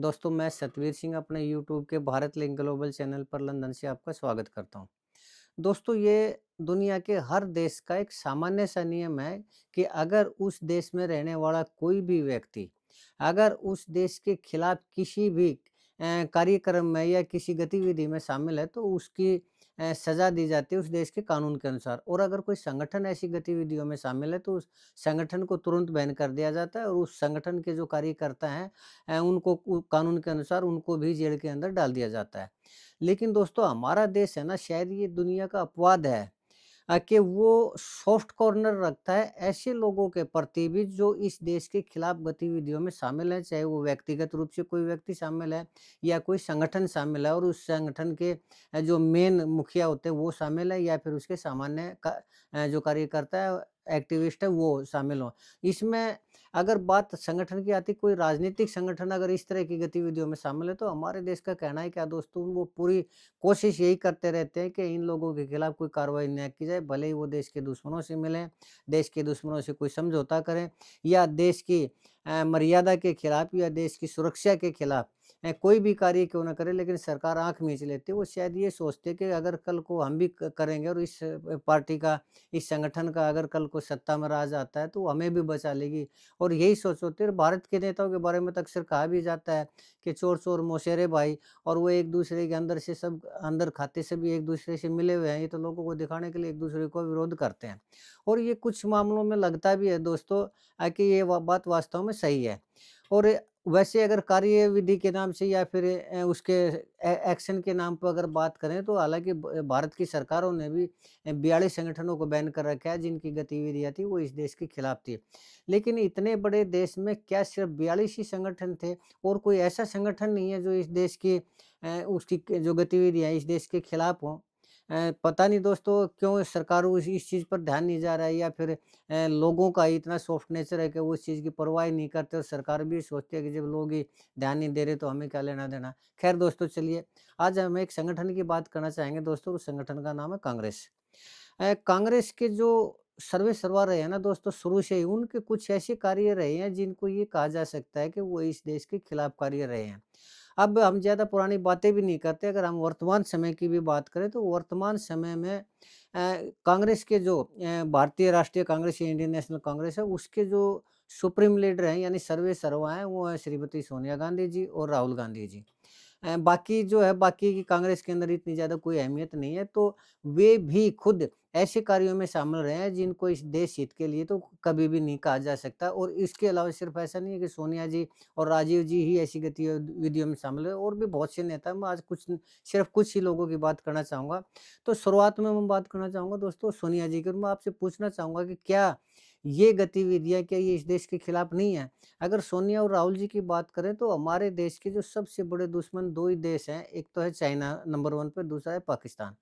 दोस्तों मैं सतवीर सिंह अपने यूट्यूब के भारत लिंक ग्लोबल चैनल पर लंदन से आपका स्वागत करता हूं। दोस्तों ये दुनिया के हर देश का एक सामान्य सा नियम है कि अगर उस देश में रहने वाला कोई भी व्यक्ति अगर उस देश के खिलाफ किसी भी कार्यक्रम में या किसी गतिविधि में शामिल है तो उसकी सजा दी जाती है उस देश के कानून के अनुसार। और अगर कोई संगठन ऐसी गतिविधियों में शामिल है तो उस संगठन को तुरंत बैन कर दिया जाता है और उस संगठन के जो कार्यकर्ता हैं उनको कानून के अनुसार उनको भी जेल के अंदर डाल दिया जाता है। लेकिन दोस्तों हमारा देश है ना, शायद ये दुनिया का अपवाद है कि वो सॉफ्ट कॉर्नर रखता है ऐसे लोगों के प्रति भी जो इस देश के खिलाफ गतिविधियों में शामिल है, चाहे वो व्यक्तिगत रूप से कोई व्यक्ति शामिल है या कोई संगठन शामिल है और उस संगठन के जो मेन मुखिया होते हैं वो शामिल है या फिर उसके सामान्य जो कार्यकर्ता है, एक्टिविस्ट है वो शामिल हो। इसमें अगर बात संगठन की आती, कोई राजनीतिक संगठन अगर इस तरह की गतिविधियों में शामिल है तो हमारे देश का कहना है क्या दोस्तों, वो पूरी कोशिश यही करते रहते हैं कि इन लोगों के खिलाफ कोई कार्रवाई न की जाए, भले ही वो देश के दुश्मनों से मिलें, देश के दुश्मनों से कोई समझौता करें या देश की मर्यादा के खिलाफ या देश की सुरक्षा के खिलाफ कोई भी कार्य क्यों ना करे, लेकिन सरकार आँख मीच लेती है। वो शायद ये सोचते हैं कि अगर कल को हम भी करेंगे और इस पार्टी का, इस संगठन का अगर कल को सत्ता में राज आता है तो वो हमें भी बचा लेगी। और यही सोच होती है। भारत के नेताओं के बारे में तो अक्सर कहा भी जाता है कि चोर चोर मौसेरे भाई, और वो एक-दूसरे के अंदर से सब अंदर खाते से भी एक-दूसरे से मिले हुए हैं। ये तो लोगों को दिखाने के लिए एक-दूसरे को विरोध करते हैं। और ये कुछ मामलों में लगता भी है दोस्तों कि ये बात वास्तव में सही है। और वैसे अगर कार्यविधि के नाम से या फिर उसके एक्शन के नाम पर अगर बात करें तो हालाँकि भारत की सरकारों ने भी 42 संगठनों को बैन कर रखा है जिनकी गतिविधियाँ थी वो इस देश के खिलाफ थी। लेकिन इतने बड़े देश में क्या सिर्फ़ 42 ही संगठन थे और कोई ऐसा संगठन नहीं है जो इस देश की उसकी जो गतिविधियाँ इस देश के खिलाफ हों? पता नहीं दोस्तों क्यों सरकारों इस चीज़ पर ध्यान नहीं जा रहा है या फिर लोगों का इतना सॉफ्ट नेचर है कि वो इस चीज़ की परवाह ही नहीं करते और सरकार भी सोचती है कि जब लोग ही ध्यान नहीं दे रहे तो हमें क्या लेना-देना। ख़ैर दोस्तों चलिए, आज हम एक संगठन की बात करना चाहेंगे दोस्तों, उस संगठन का नाम है कांग्रेस। कांग्रेस के जो सर्वे सर्वा रहे हैं ना दोस्तों, शुरू से ही उनके कुछ ऐसे कार्य रहे हैं जिनको ये कहा जा सकता है कि वो इस देश के खिलाफ कार्य रहे हैं। अब हम ज़्यादा पुरानी बातें भी नहीं करते, अगर हम वर्तमान समय की भी बात करें तो वर्तमान समय में कांग्रेस के जो भारतीय राष्ट्रीय कांग्रेस या इंडियन नेशनल कांग्रेस है, उसके जो सुप्रीम लीडर हैं यानी सर्वे सर्वा हैं, वो हैं श्रीमती सोनिया गांधी जी और राहुल गांधी जी। बाकी जो है, बाकी की कांग्रेस के अंदर इतनी ज़्यादा कोई अहमियत नहीं है, तो वे भी खुद ऐसे कार्यों में शामिल रहे हैं जिनको इस देश हित के लिए तो कभी भी नहीं कहा जा सकता। और इसके अलावा सिर्फ़ ऐसा नहीं है कि सोनिया जी और राजीव जी ही ऐसी गतिविधियों में शामिल है, और भी बहुत से नेता हैं। मैं आज सिर्फ़ कुछ ही लोगों की बात करना चाहूँगा। तो शुरुआत में मैं बात करना चाहूँगा दोस्तों सोनिया जी की, और मैं आपसे पूछना चाहूँगा कि क्या ये गतिविधियाँ, क्या ये इस देश के खिलाफ नहीं है? अगर सोनिया और राहुल जी की बात करें तो हमारे देश के जो सबसे बड़े दुश्मन 2 ही देश हैं, एक तो है चाइना नंबर 1 पे, दूसरा है पाकिस्तान।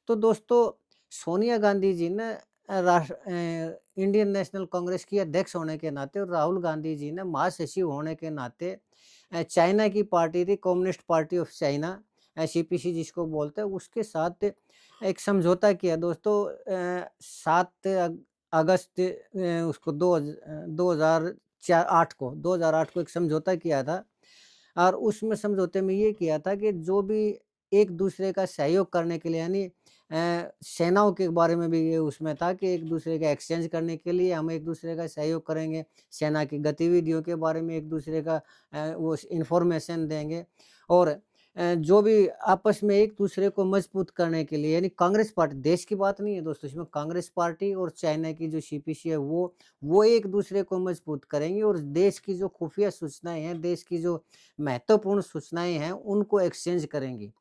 तो दोस्तों सोनिया गांधी जी ने इंडियन नेशनल कांग्रेस की अध्यक्ष होने के नाते और राहुल गांधी जी ने महासचिव होने के नाते चाइना की पार्टी थी communist party of China, CPC जिसको बोलते हैं, उसके साथ एक समझौता किया दोस्तों। 7 अगस्त उसको 2008 को एक समझौता किया था। और उसमें समझौते में ये किया था कि जो भी एक-दूसरे का सहयोग करने के लिए, यानी सेनाओं के बारे में भी ये उसमें था कि एक-दूसरे का एक्सचेंज करने के लिए हम एक-दूसरे का सहयोग करेंगे। सेना की गतिविधियों के बारे में एक-दूसरे का वो इन्फॉर्मेशन देंगे। और जो भी आपस में एक-दूसरे को मजबूत करने के लिए, यानी कांग्रेस पार्टी, देश की बात नहीं है दोस्तों, इसमें कांग्रेस पार्टी और चाइना की जो सीपीसी है वो एक-दूसरे को मजबूत करेंगे और देश की जो खुफिया सूचनाएँ हैं, देश की जो महत्वपूर्ण सूचनाएँ हैं, उनको एक्सचेंज करेंगी।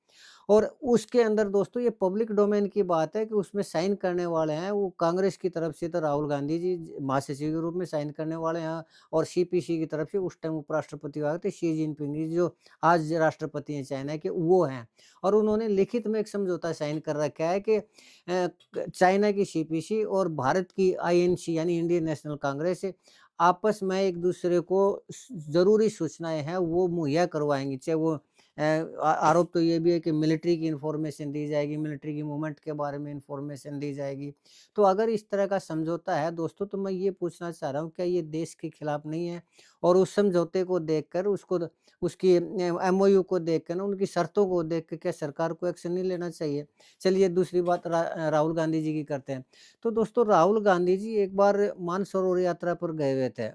और उसके अंदर दोस्तों ये पब्लिक डोमेन की बात है कि उसमें साइन करने वाले हैं वो कांग्रेस की तरफ से तो राहुल गांधी जी महासचिव के रूप में साइन करने वाले हैं, और सीपीसी की तरफ से उस टाइम उपराष्ट्रपति हुआ थे शी जिनपिंग जी, जो आज राष्ट्रपति हैं चाइना के, वो हैं। और उन्होंने लिखित में एक समझौता साइन कर रखा है कि चाइना की सीपीसी और भारत की आईएनसी यानी इंडियन नेशनल कांग्रेस आपस में एक दूसरे को जरूरी सूचनाएं हैं वो मुहैया करवाएंगी, चाहे वो आरोप तो ये भी है कि मिलिट्री की इन्फॉर्मेशन दी जाएगी, मिलिट्री की मूवमेंट के बारे में इन्फॉर्मेशन दी जाएगी। तो अगर इस तरह का समझौता है दोस्तों, तो मैं ये पूछना चाह रहा हूँ, क्या ये देश के खिलाफ नहीं है? और उस समझौते को देखकर उसकी एमओयू को देख के ना, उनकी शर्तों को देख के क्या सरकार को एक्शन नहीं लेना चाहिए? चलिए दूसरी बात राहुल गांधी जी की करते हैं। तो दोस्तों राहुल गांधी जी एक बार मानसरोवर यात्रा पर गए हुए थे,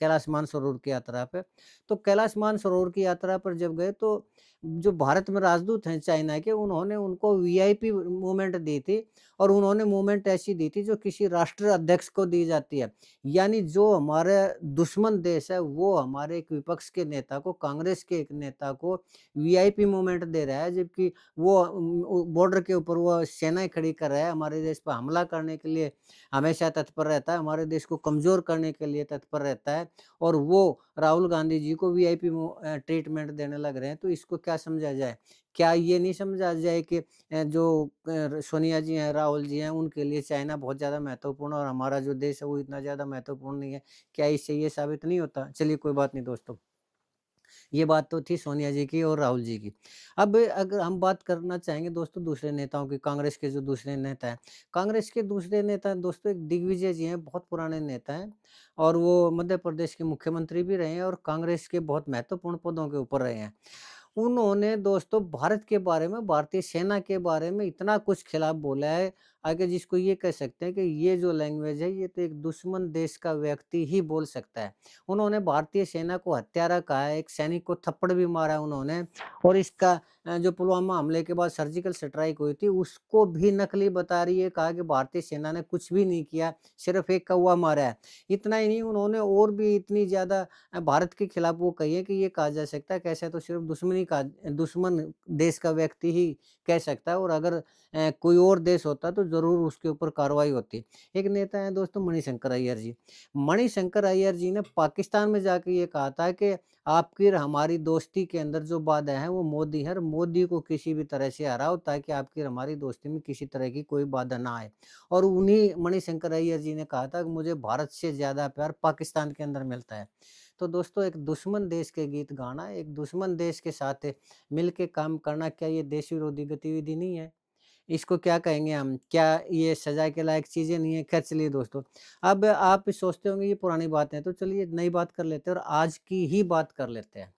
कैलाश मानसरोवर की यात्रा पे। तो कैलाश मानसरोवर की यात्रा पर जब गए तो जो भारत में राजदूत हैं चाइना के, उन्होंने उनको वीआईपी मूवमेंट दी थी और उन्होंने मूवमेंट ऐसी दी थी जो किसी राष्ट्र अध्यक्ष को दी जाती है। यानी जो हमारे दुश्मन देश है वो हमारे एक विपक्ष के नेता को, कांग्रेस के एक नेता को वीआईपी मूवमेंट दे रहा है, जबकि वो बॉर्डर के ऊपर वो सेनाएँ खड़ी कर रहा है, हमारे देश पे हमला करने के लिए हमेशा तत्पर रहता है, हमारे देश को कमज़ोर करने के लिए तत्पर रहता है, और वो राहुल गांधी जी को वीआईपी ट्रीटमेंट देने लग रहे हैं। तो इसको क्या समझा जाए? क्या ये नहीं समझा जाए कि जो सोनिया जी हैं, राहुल जी हैं, उनके लिए चाइना बहुत ज़्यादा महत्वपूर्ण और हमारा जो देश है वो इतना ज़्यादा महत्वपूर्ण नहीं है? क्या इससे ये साबित नहीं होता? चलिए कोई बात नहीं दोस्तों। ये बात तो थी सोनिया जी की और राहुल जी की। अब अगर हम बात करना चाहेंगे दोस्तों दूसरे नेताओं की, कांग्रेस के जो दूसरे नेता हैं। कांग्रेस के दूसरे नेता दोस्तों एक दिग्विजय जी हैं, बहुत पुराने नेता हैं और वो मध्य प्रदेश के मुख्यमंत्री भी रहे हैं और कांग्रेस के बहुत महत्वपूर्ण पदों के ऊपर रहे हैं। उन्होंने दोस्तों भारत के बारे में, भारतीय सेना के बारे में इतना कुछ खिलाफ बोला है, आगे जिसको ये कह सकते हैं कि ये जो लैंग्वेज है, ये तो एक दुश्मन देश का व्यक्ति ही बोल सकता है। उन्होंने भारतीय सेना को हत्यारा कहा है, एक सैनिक को थप्पड़ भी मारा है उन्होंने, और इसका जो पुलवामा हमले के बाद सर्जिकल स्ट्राइक हुई थी, उसको भी नकली बता रही है, कहा कि भारतीय सेना ने कुछ भी नहीं किया, सिर्फ एक कौवा मारा है। इतना ही नहीं, उन्होंने और भी इतनी ज़्यादा भारत के खिलाफ वो कही है कि ये कहा जा सकता है कि ऐसा तो सिर्फ दुश्मन देश का व्यक्ति ही कह सकता है, और अगर कोई और देश होता तो ज़रूर उसके ऊपर कार्रवाई होती। एक नेता हैं दोस्तों मणिशंकर अय्यर जी। मणिशंकर अय्यर जी ने पाकिस्तान में जाके ये कहा था कि आपकी और हमारी दोस्ती के अंदर जो बाधा है वो मोदी है, और मोदी को किसी भी तरह से हराओ ताकि आपकी और हमारी दोस्ती में किसी तरह की कोई बाधा ना आए। और उन्हीं मणिशंकर अय्यर जी ने कहा था कि मुझे भारत से ज़्यादा प्यार पाकिस्तान के अंदर मिलता है। तो दोस्तों एक दुश्मन देश के गीत गाना, एक दुश्मन देश के साथ मिल के काम करना, क्या ये देश विरोधी गतिविधि नहीं है? इसको क्या कहेंगे हम? क्या ये सज़ा के लायक चीज़ें नहीं है? खैर चलिए दोस्तों, अब आप सोचते होंगे ये पुरानी बातें हैं, तो चलिए नई बात कर लेते हैं और आज की ही बात कर लेते हैं।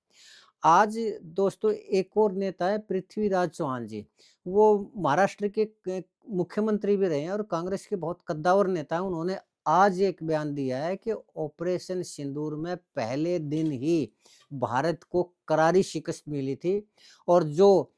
आज दोस्तों एक और नेता है पृथ्वीराज चौहान जी। वो महाराष्ट्र के मुख्यमंत्री भी रहे हैं और कांग्रेस के बहुत कद्दावर नेता हैं। उन्होंने आज एक बयान दिया है कि ऑपरेशन सिंदूर में पहले दिन ही भारत को करारी शिकस्त मिली थी, और जो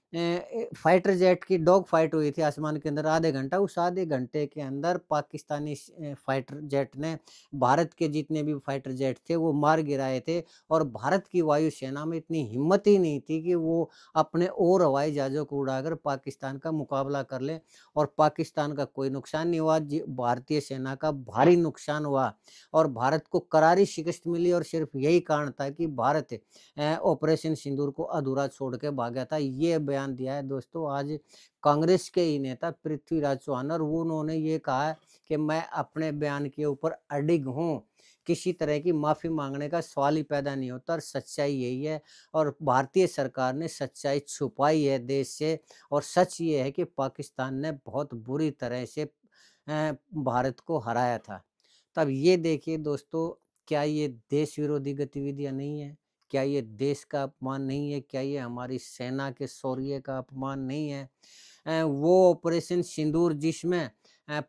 फाइटर जेट की डॉग फाइट हुई थी आसमान के अंदर आधे घंटा, उस आधे घंटे के अंदर पाकिस्तानी फाइटर जेट ने भारत के जितने भी फाइटर जेट थे वो मार गिराए थे, और भारत की वायुसेना में इतनी हिम्मत ही नहीं थी कि वो अपने और हवाई जहाज़ों को उड़ाकर पाकिस्तान का मुकाबला कर लें, और पाकिस्तान का कोई नुकसान नहीं हुआ, भारतीय सेना का भारी नुकसान हुआ और भारत को करारी शिकस्त मिली, और सिर्फ यही कारण था कि भारत ऑपरेशन सिंदूर को अधूरा छोड़ के भागा था। ये बयान दिया है दोस्तों आज कांग्रेस के ही नेता पृथ्वीराज चौहान, और वो उन्होंने ये कहा है कि मैं अपने बयान के ऊपर अडिग हूँ। किसी तरह की माफ़ी माँगने का सवाल ही पैदा नहीं होता, और सच्चाई यही है, और भारतीय सरकार ने सच्चाई छुपाई है देश से, और सच ये है कि पाकिस्तान ने बहुत बुरी तरह से भारत को हराया था। तब ये देखिए दोस्तों, क्या ये देश विरोधी गतिविधियाँ नहीं है? क्या ये देश का अपमान नहीं है? क्या ये हमारी सेना के शौर्य का अपमान नहीं है? वो ऑपरेशन सिंदूर जिसमें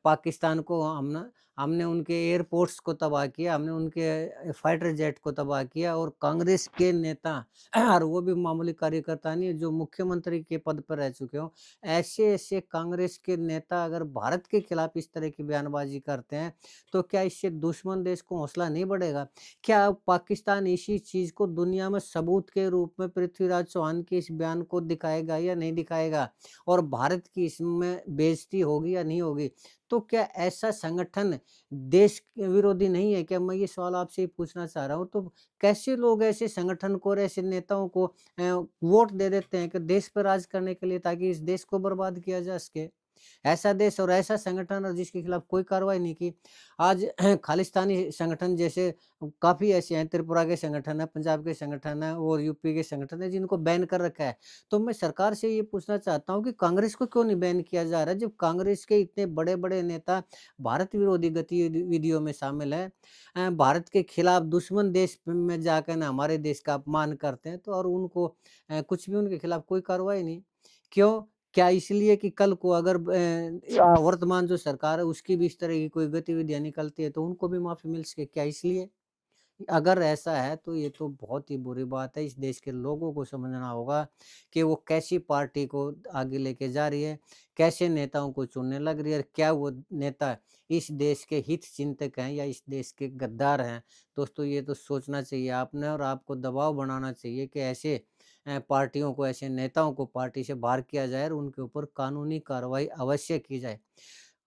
पाकिस्तान को हमने हमने उनके एयरपोर्ट्स को तबाह किया, हमने उनके फाइटर जेट को तबाह किया, और कांग्रेस के नेता और वो भी मामूली कार्यकर्ता नहीं, जो मुख्यमंत्री के पद पर रह चुके हों, ऐसे-ऐसे कांग्रेस के नेता अगर भारत के खिलाफ इस तरह की बयानबाज़ी करते हैं, तो क्या इससे दुश्मन देश को हौसला नहीं बढ़ेगा? क्या पाकिस्तान इसी चीज़ को दुनिया में सबूत के रूप में पृथ्वीराज चौहान के इस बयान को दिखाएगा या नहीं दिखाएगा? और भारत की इसमें बेइज़्ज़ती होगी या नहीं होगी? तो क्या ऐसा संगठन देश विरोधी नहीं है क्या? मैं ये सवाल आपसे ही पूछना चाह रहा हूँ। तो कैसे लोग ऐसे संगठन को और ऐसे नेताओं को वोट दे देते हैं कि देश पर राज करने के लिए, ताकि इस देश को बर्बाद किया जा सके? ऐसा देश और ऐसा संगठन और जिसके खिलाफ कोई कार्रवाई नहीं की। आज खालिस्तानी संगठन जैसे काफ़ी ऐसे हैं, त्रिपुरा के संगठन है, पंजाब के संगठन है और यूपी के संगठन है जिनको बैन कर रखा है। तो मैं सरकार से ये पूछना चाहता हूँ कि कांग्रेस को क्यों नहीं बैन किया जा रहा है? जब कांग्रेस के इतने बड़े-बड़े नेता भारत विरोधी गतिविधियों में शामिल हैं, भारत के खिलाफ दुश्मन देश में जाकर ना हमारे देश का अपमान करते हैं, तो और उनको कुछ भी उनके खिलाफ कोई कार्रवाई नहीं। क्यों? क्या इसलिए कि कल को अगर वर्तमान जो सरकार है उसकी भी इस तरह की कोई गतिविधियाँ निकलती है तो उनको भी माफ़ी मिल सके, क्या इसलिए? अगर ऐसा है तो ये तो बहुत ही बुरी बात है। इस देश के लोगों को समझना होगा कि वो कैसी पार्टी को आगे लेके जा रही है, कैसे नेताओं को चुनने लग रही है और क्या वो नेता इस देश के हित चिंतक हैं या इस देश के गद्दार हैं। दोस्तों ये तो सोचना चाहिए आपने और आपको दबाव बनाना चाहिए कि ऐसे पार्टियों को, ऐसे नेताओं को पार्टी से बाहर किया जाए और उनके ऊपर कानूनी कार्रवाई अवश्य की जाए।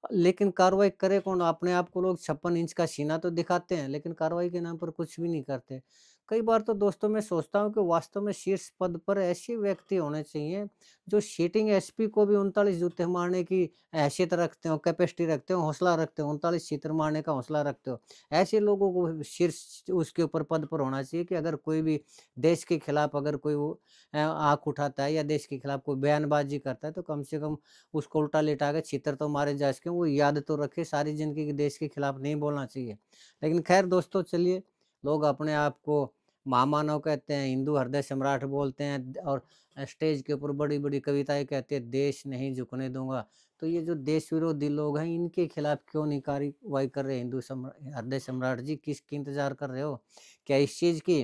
लेकिन कार्रवाई करे कौन? अपने आप को लोग 56 इंच का सीना तो दिखाते हैं, लेकिन कार्रवाई के नाम पर कुछ भी नहीं करते। कई बार तो दोस्तों मैं सोचता हूँ कि वास्तव में शीर्ष पद पर ऐसे व्यक्ति होने चाहिए, जो सिटिंग एसपी को भी 39 जूते मारने की हैसियत रखते हो, कैपेसिटी रखते हो, हौसला रखते हो, 39 छींतर मारने का हौसला रखते हो। ऐसे लोगों को शीर्ष उसके ऊपर पद पर होना चाहिए कि अगर कोई भी देश के खिलाफ अगर कोई वो आँख उठाता है या देश के खिलाफ कोई बयानबाज़ी करता है, तो कम से कम उसको उल्टा लिटा के छितर तो मारे जा सकें, वो याद तो रखे सारी ज़िंदगी कि देश के खिलाफ नहीं बोलना चाहिए। लेकिन ख़ैर दोस्तों चलिए, लोग अपने आप को महामानव कहते हैं, हिंदू हृदय सम्राट बोलते हैं और स्टेज के ऊपर बड़ी-बड़ी कविताएँ कहते हैं, देश नहीं झुकने दूँगा। तो ये जो देश विरोधी लोग हैं, इनके खिलाफ क्यों नहीं कार्रवाई कर रहे हिंदू हृदय सम्राट जी, किसकी इंतज़ार कर रहे हो? क्या इस चीज़ की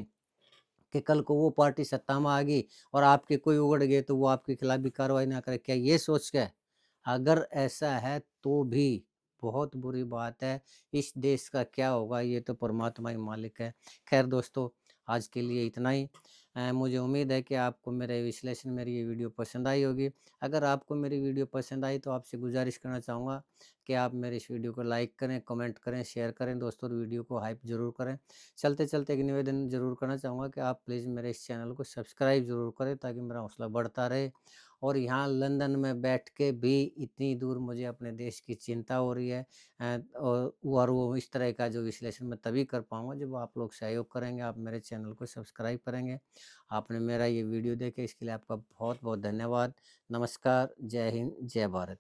कि कल को वो पार्टी सत्ता में आ गई और आपके कोई उगड़ गए तो वो आपके खिलाफ भी कार्रवाई ना करे। क्या ये सोच के? अगर ऐसा है तो भी बहुत बुरी बात है। इस देश का क्या होगा ये तो परमात्मा ही मालिक है। ख़ैर दोस्तों आज के लिए इतना ही। मुझे उम्मीद है कि आपको मेरा ये विश्लेषण, मेरी ये वीडियो पसंद आई होगी। अगर आपको मेरी वीडियो पसंद आई तो आपसे गुज़ारिश करना चाहूँगा कि आप मेरे इस वीडियो को लाइक करें, कमेंट करें, शेयर करें दोस्तों और वीडियो को हाइप ज़रूर करें। चलते-चलते एक निवेदन ज़रूर करना चाहूँगा कि आप प्लीज़ मेरे इस चैनल को सब्सक्राइब ज़रूर करें ताकि मेरा हौसला बढ़ता रहे। और यहाँ लंदन में बैठ के भी इतनी दूर मुझे अपने देश की चिंता हो रही है, और वो इस तरह का जो विश्लेषण मैं तभी कर पाऊँगा जब आप लोग सहयोग करेंगे, आप मेरे चैनल को सब्सक्राइब करेंगे। आपने मेरा ये वीडियो देखा इसके लिए आपका बहुत-बहुत धन्यवाद। नमस्कार, जय हिंद, जय भारत।